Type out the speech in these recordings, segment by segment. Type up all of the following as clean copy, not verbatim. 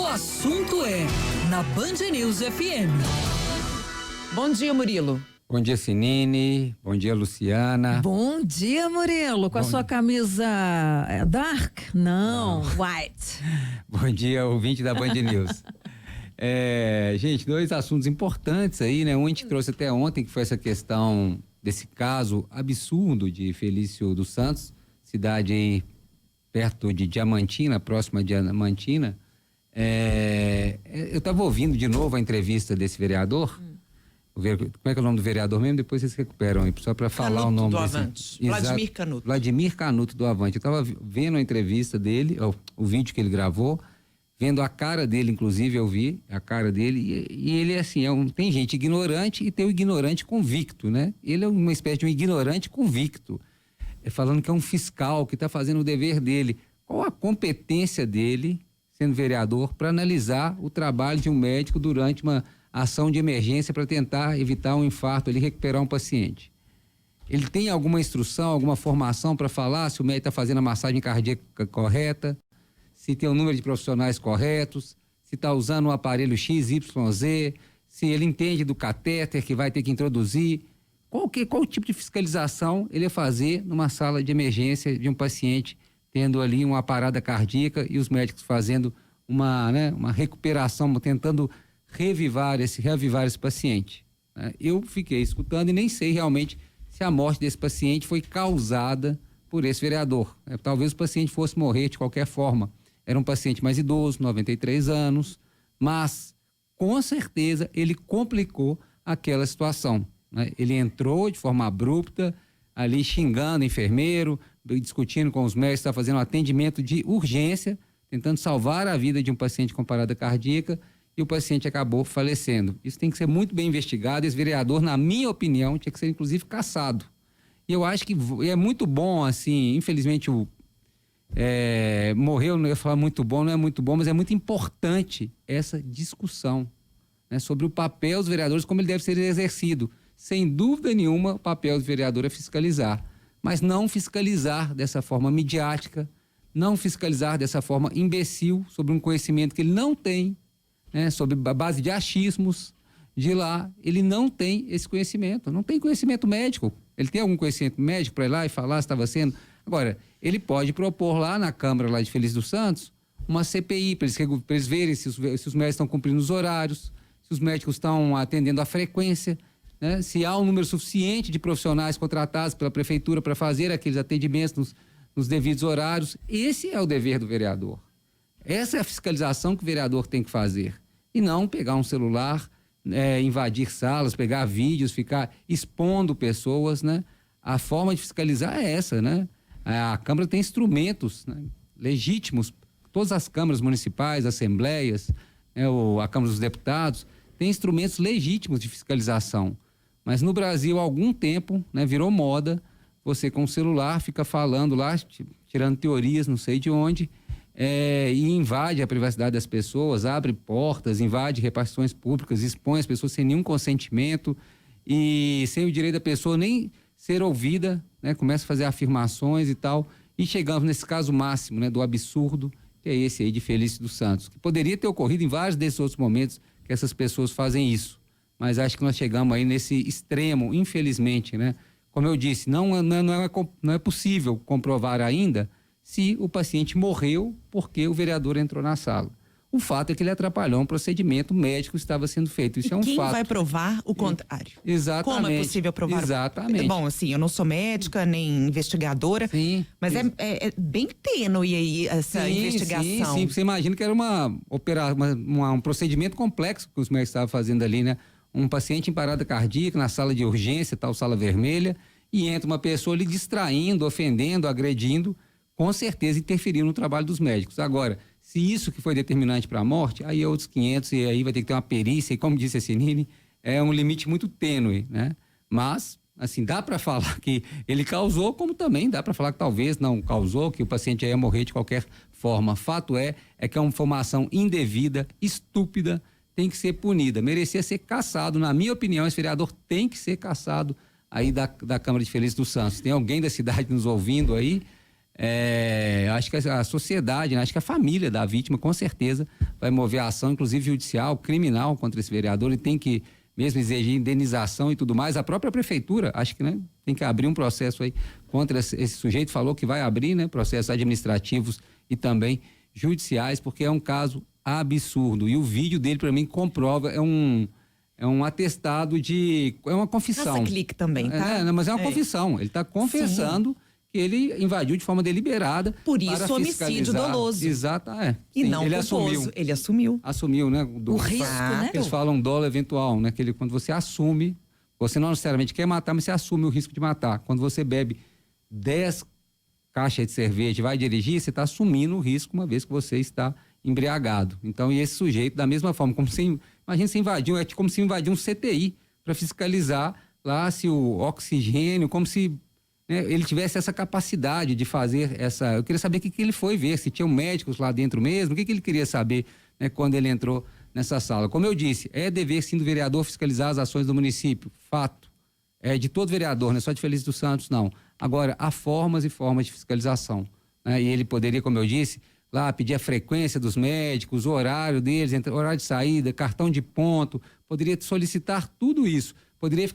assunto é na Band News FM. Bom dia, Murilo. Bom dia, Sinine. Bom dia, Luciana. Bom dia, Murilo. Com a sua camisa dark? Não, white. Bom dia, ouvinte da Band News. Gente, dois assuntos importantes aí, né? Um a gente trouxe até ontem, que foi essa questão desse caso absurdo de Felício dos Santos, cidade aí perto de Diamantina, próxima de Diamantina. Eu estava ouvindo de novo a entrevista desse vereador. Como é que é o nome do vereador mesmo? Depois vocês recuperam aí, só para falar o nome do desse. Avante. Vladimir Canuto. Vladimir Canuto do Avante. Eu estava vendo a entrevista dele, o vídeo que ele gravou, vendo a cara dele, inclusive eu vi a cara dele, e ele assim, tem gente ignorante e tem o ignorante convicto, né? Ele é uma espécie de um ignorante convicto, falando que é um fiscal que está fazendo o dever dele. Qual a competência dele, sendo vereador, para analisar o trabalho de um médico durante uma ação de emergência para tentar evitar um infarto ali, recuperar um paciente? Ele tem alguma instrução, alguma formação para falar se o médico está fazendo a massagem cardíaca correta, se tem o número de profissionais corretos, se está usando o aparelho XYZ, se ele entende do catéter que vai ter que introduzir? Qual tipo de fiscalização ele ia fazer numa sala de emergência de um paciente tendo ali uma parada cardíaca e os médicos fazendo uma recuperação, tentando reavivar esse paciente? Eu fiquei escutando e nem sei realmente se a morte desse paciente foi causada por esse vereador. Talvez o paciente fosse morrer de qualquer forma. Era um paciente mais idoso, 93 anos, mas com certeza ele complicou aquela situação, né? Ele entrou de forma abrupta, ali xingando o enfermeiro, discutindo com os médicos, está fazendo um atendimento de urgência, tentando salvar a vida de um paciente com parada cardíaca, e o paciente acabou falecendo. Isso tem que ser muito bem investigado. Esse vereador, na minha opinião, tinha que ser inclusive cassado. E eu acho que é muito bom, assim, infelizmente morreu, não ia falar muito bom, não é muito bom, mas é muito importante essa discussão, né, sobre o papel dos vereadores, como ele deve ser exercido. Sem dúvida nenhuma, o papel do vereador é fiscalizar, mas não fiscalizar dessa forma midiática, não fiscalizar dessa forma imbecil, sobre um conhecimento que ele não tem, né, sobre a base de achismos de lá. Ele não tem esse conhecimento, não tem conhecimento médico. Ele tem algum conhecimento médico para ir lá e falar se estava sendo... Agora, ele pode propor lá na Câmara lá de Felício dos Santos uma CPI para eles verem se os médicos estão cumprindo os horários, se os médicos estão atendendo a frequência, né? Se há um número suficiente de profissionais contratados pela prefeitura para fazer aqueles atendimentos nos devidos horários. Esse é o dever do vereador. Essa é a fiscalização que o vereador tem que fazer. E não pegar um celular, invadir salas, pegar vídeos, ficar expondo pessoas, né? A forma de fiscalizar é essa, né? A Câmara tem instrumentos, né, legítimos. Todas as câmaras municipais, assembleias, a Câmara dos Deputados, tem instrumentos legítimos de fiscalização. Mas no Brasil, há algum tempo, né, virou moda, você com o celular fica falando lá, tirando teorias, não sei de onde, e invade a privacidade das pessoas, abre portas, invade repartições públicas, expõe as pessoas sem nenhum consentimento e sem o direito da pessoa nem ser ouvida, né? Começa a fazer afirmações e tal, e chegamos nesse caso máximo, né, do absurdo, que é esse aí de Felício dos Santos, que poderia ter ocorrido em vários desses outros momentos que essas pessoas fazem isso, mas acho que nós chegamos aí nesse extremo, infelizmente, né? Como eu disse, não é possível comprovar ainda se o paciente morreu porque o vereador entrou na sala. O fato é que ele atrapalhou um procedimento médico que estava sendo feito. Isso é um fato. Quem vai provar o contrário? Exatamente. Como é possível provar? Exatamente. Bom, assim, eu não sou médica nem investigadora, sim, mas é bem tênue aí essa investigação. Sim. Você imagina que era um procedimento complexo que os médicos estavam fazendo ali, né? Um paciente em parada cardíaca na sala de urgência, tal sala vermelha, e entra uma pessoa ali distraindo, ofendendo, agredindo, com certeza interferindo no trabalho dos médicos. Agora, se isso que foi determinante para a morte, aí é outros 500, e aí vai ter que ter uma perícia, e como disse a Sinine, é um limite muito tênue, né? Mas, assim, dá para falar que ele causou, como também dá para falar que talvez não causou, que o paciente ia morrer de qualquer forma. Fato é que é uma informação indevida, estúpida, tem que ser punida, merecia ser cassado. Na minha opinião, esse vereador tem que ser cassado aí da Câmara de Felício dos Santos. Tem alguém da cidade nos ouvindo aí? Acho que a sociedade, né? Acho que a família da vítima, com certeza, vai mover a ação, inclusive judicial, criminal, contra esse vereador. Ele tem que mesmo exigir indenização e tudo mais. A própria prefeitura, acho que, né, tem que abrir um processo aí contra esse sujeito. Falou que vai abrir, né, processos administrativos e também judiciais, porque é um caso absurdo. E o vídeo dele, para mim, comprova, é um atestado é uma confissão. Caça-clique também, tá? Mas é uma confissão. Ele está confessando que ele invadiu de forma deliberada. Por isso, homicídio doloso. Exato, E sim, não ele assumiu. Ele assumiu. Assumiu, né? O risco, né? Eles falam dolo eventual, né? Quando você assume, você não necessariamente quer matar, mas você assume o risco de matar. Quando você bebe 10 caixas de cerveja e vai dirigir, você está assumindo o risco uma vez que você está embriagado. Então, e esse sujeito, da mesma forma, imagina se invadiu, é como se invadiu um CTI para fiscalizar lá se o oxigênio, como se, né, ele tivesse essa capacidade de fazer essa... Eu queria saber o que ele foi ver, se tinham médicos lá dentro mesmo, o que ele queria saber, né, quando ele entrou nessa sala. Como eu disse, é dever sim do vereador fiscalizar as ações do município, fato. É de todo vereador, não é só de Felício dos Santos, não. Agora, há formas e formas de fiscalização, né? E ele poderia, como eu disse, lá pedir a frequência dos médicos, o horário deles, horário de saída, cartão de ponto, poderia solicitar tudo isso. Poderia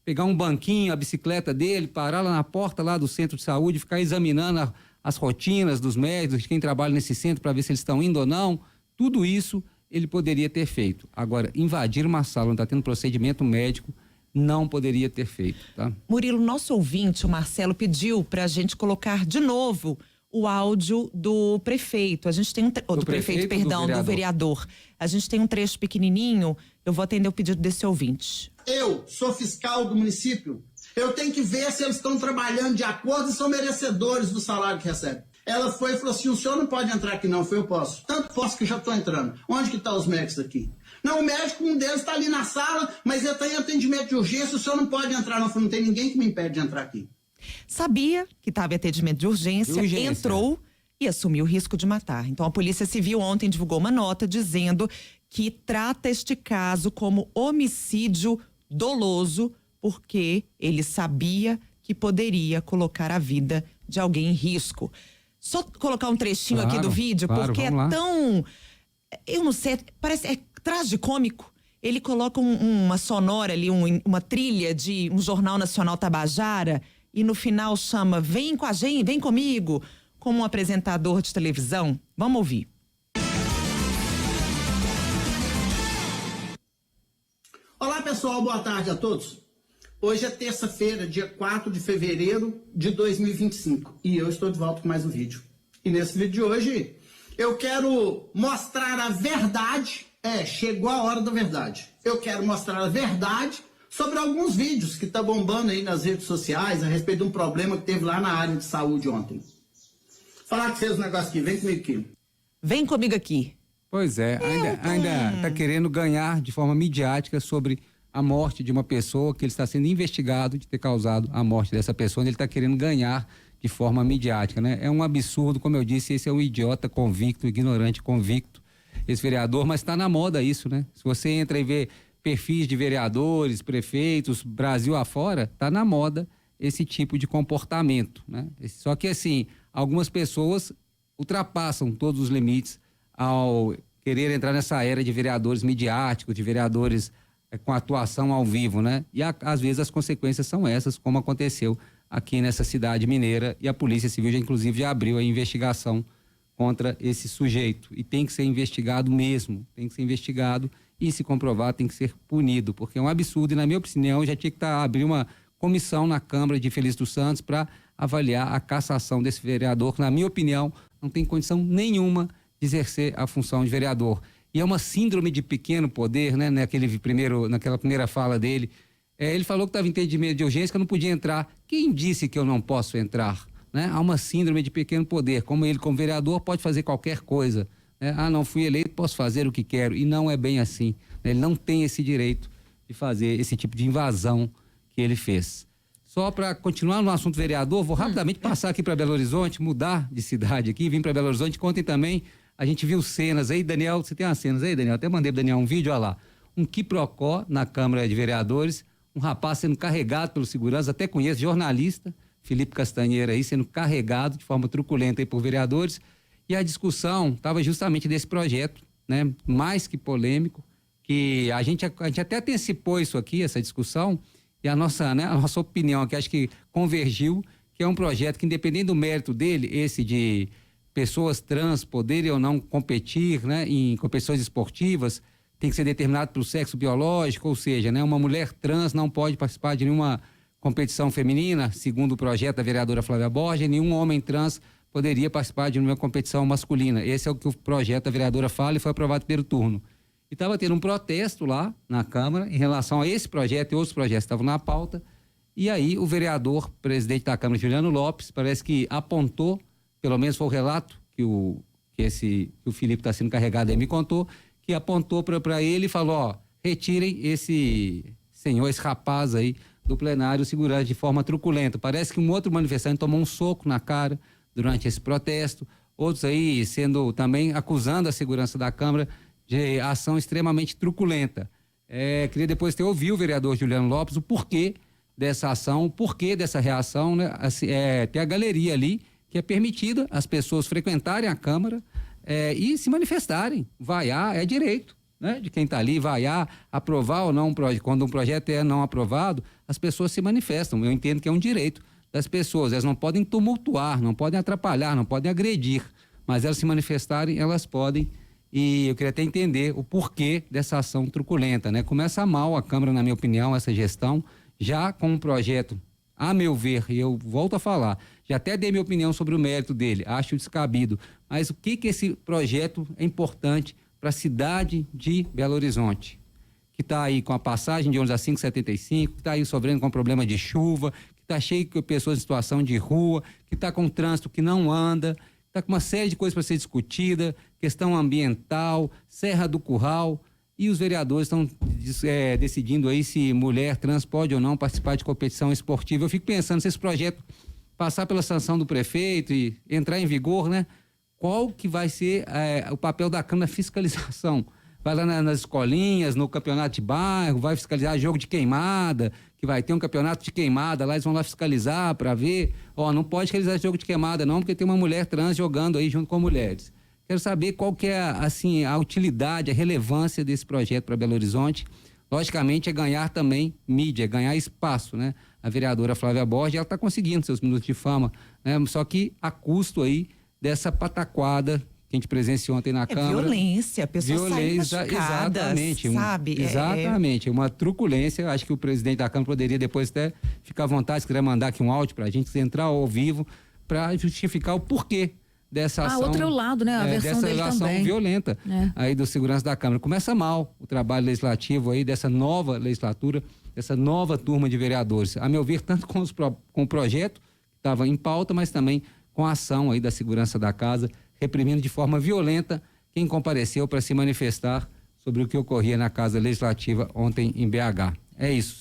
pegar um banquinho, a bicicleta dele, parar lá na porta lá do centro de saúde, ficar examinando as rotinas dos médicos, de quem trabalha nesse centro, para ver se eles estão indo ou não. Tudo isso ele poderia ter feito. Agora, invadir uma sala onde está tendo procedimento médico, não poderia ter feito, tá? Murilo, nosso ouvinte, o Marcelo, pediu para a gente colocar de novo o áudio do prefeito. A gente tem do vereador. A gente tem um trecho pequenininho. Eu vou atender o pedido desse ouvinte. Eu sou fiscal do município. Eu tenho que ver se eles estão trabalhando de acordo e são merecedores do salário que recebem. Ela foi e falou assim, o senhor não pode entrar aqui não. Eu posso. Tanto posso que já estou entrando. Onde que estão os médicos aqui? Não, o médico, um deles está ali na sala, mas ele está em atendimento de urgência, o senhor não pode entrar não. Eu falei, não tem ninguém que me impede de entrar aqui. Sabia que estava em atendimento de urgência, entrou e assumiu o risco de matar. Então, a Polícia Civil ontem divulgou uma nota dizendo que trata este caso como homicídio doloso, porque ele sabia que poderia colocar a vida de alguém em risco. Só colocar um trechinho aqui do vídeo, porque é tão... Eu não sei, parece tragicômico. Ele coloca uma sonora ali, uma trilha de um jornal nacional Tabajara, e no final chama Vem com a gente, vem comigo, como um apresentador de televisão. Vamos ouvir. Olá pessoal, boa tarde a todos. Hoje é terça-feira, dia 4 de fevereiro de 2025 e eu estou de volta com mais um vídeo. E nesse vídeo de hoje eu quero mostrar a verdade, chegou a hora da verdade. Eu quero mostrar a verdade sobre alguns vídeos que tá bombando aí nas redes sociais a respeito de um problema que teve lá na área de saúde ontem. Falar que fez um negócio aqui, vem comigo aqui. Vem comigo aqui. Pois é, ainda está querendo ganhar de forma midiática sobre a morte de uma pessoa, que ele está sendo investigado de ter causado a morte dessa pessoa, ele está querendo ganhar de forma midiática, né? É um absurdo, como eu disse, esse é um idiota convicto, ignorante convicto, esse vereador, mas está na moda isso, né? Se você entra e vê perfis de vereadores, prefeitos, Brasil afora, está na moda esse tipo de comportamento, né? Só que assim, algumas pessoas ultrapassam todos os limites ao querer entrar nessa era de vereadores midiáticos, de vereadores com atuação ao vivo, né? E às vezes as consequências são essas, como aconteceu aqui nessa cidade mineira, e a Polícia Civil já abriu a investigação contra esse sujeito, e tem que ser investigado mesmo, tem que ser investigado, e se comprovar tem que ser punido, porque é um absurdo, e na minha opinião já tinha que abrir uma comissão na Câmara de Felício dos Santos para avaliar a cassação desse vereador, que na minha opinião não tem condição nenhuma de exercer a função de vereador. E é uma síndrome de pequeno poder, né? Naquela primeira fala dele, ele falou que estava em entendimento de urgência, que eu não podia entrar. Quem disse que eu não posso entrar? Né? Há uma síndrome de pequeno poder, como ele como vereador pode fazer qualquer coisa, né? Não fui eleito, posso fazer o que quero, e não é bem assim, né? Ele não tem esse direito de fazer esse tipo de invasão que ele fez. Só para continuar no assunto vereador, vou rapidamente passar aqui para Belo Horizonte, mudar de cidade aqui, vim para Belo Horizonte. Ontem também a gente viu cenas aí, Daniel, você tem as cenas aí, Daniel? Até mandei para Daniel um vídeo, olha lá. Um quiprocó na Câmara de Vereadores, um rapaz sendo carregado pelo segurança, até conheço, jornalista, Felipe Castanheira aí sendo carregado de forma truculenta aí por vereadores, e a discussão estava justamente desse projeto, né, mais que polêmico, que a gente até antecipou isso aqui, essa discussão, e a nossa opinião aqui acho que convergiu, que é um projeto que, independente do mérito dele, esse de pessoas trans poderem ou não competir, né, em competições esportivas, tem que ser determinado pelo sexo biológico, ou seja, né, uma mulher trans não pode participar de nenhuma competição feminina, segundo o projeto da vereadora Flávia Borges, nenhum homem trans poderia participar de nenhuma competição masculina. Esse é o que o projeto da vereadora fala e foi aprovado no primeiro turno. E estava tendo um protesto lá na Câmara em relação a esse projeto e outros projetos que estavam na pauta. E aí o vereador, presidente da Câmara, Juliano Lopes, parece que apontou, pelo menos foi o relato que o Felipe está sendo carregado aí, me contou, que apontou para ele e falou, ó, retirem esse senhor, esse rapaz aí do plenário segurando de forma truculenta. Parece que um outro manifestante tomou um soco na cara durante esse protesto, outros aí sendo também acusando a segurança da Câmara de ação extremamente truculenta. Queria depois ter ouvido o vereador Juliano Lopes o porquê dessa ação, o porquê dessa reação, né? Tem a galeria ali que é permitida as pessoas frequentarem a Câmara e se manifestarem, vaiar, é direito, né, de quem está ali, vaiar, aprovar ou não, quando um projeto é não aprovado, as pessoas se manifestam, eu entendo que é um direito das pessoas, elas não podem tumultuar, não podem atrapalhar, não podem agredir, mas elas se manifestarem, elas podem. E eu queria até entender o porquê dessa ação truculenta, né? Começa mal a Câmara, na minha opinião, essa gestão, já com um projeto, a meu ver, e eu volto a falar, já até dei minha opinião sobre o mérito dele, acho descabido, mas o que esse projeto é importante para a cidade de Belo Horizonte, que está aí com a passagem de ônibus a 5,75, que está aí sofrendo com problema de chuva, que está cheio de pessoas em situação de rua, que está com trânsito que não anda, está com uma série de coisas para ser discutida, questão ambiental, Serra do Curral, e os vereadores estão decidindo aí se mulher trans pode ou não participar de competição esportiva. Eu fico pensando, se esse projeto passar pela sanção do prefeito e entrar em vigor, né? Qual que vai ser o papel da Câmara na fiscalização? Vai lá nas escolinhas, no campeonato de bairro, vai fiscalizar jogo de queimada, que vai ter um campeonato de queimada, lá eles vão lá fiscalizar para ver, não pode realizar jogo de queimada não, porque tem uma mulher trans jogando aí junto com mulheres. Quero saber qual que é assim, a utilidade, a relevância desse projeto para Belo Horizonte. Logicamente é ganhar também mídia, é ganhar espaço, né? A vereadora Flávia Borges, ela está conseguindo seus minutos de fama, né? Só que a custo aí dessa pataquada que a gente presenciou ontem na Câmara. Violência, pessoas saem machucadas, exatamente, sabe? Exatamente, uma truculência. Acho que o presidente da Câmara poderia depois até ficar à vontade, se quiser mandar aqui um áudio para a gente entrar ao vivo para justificar o porquê dessa ação. Outro lado, né? A versão dessa dele ação também. Violenta aí do segurança da Câmara. Começa mal o trabalho legislativo aí dessa nova legislatura, dessa nova turma de vereadores. A meu ver, tanto com o projeto que estava em pauta, mas também com a ação aí da segurança da casa, reprimindo de forma violenta quem compareceu para se manifestar sobre o que ocorria na Casa Legislativa ontem em BH. É isso.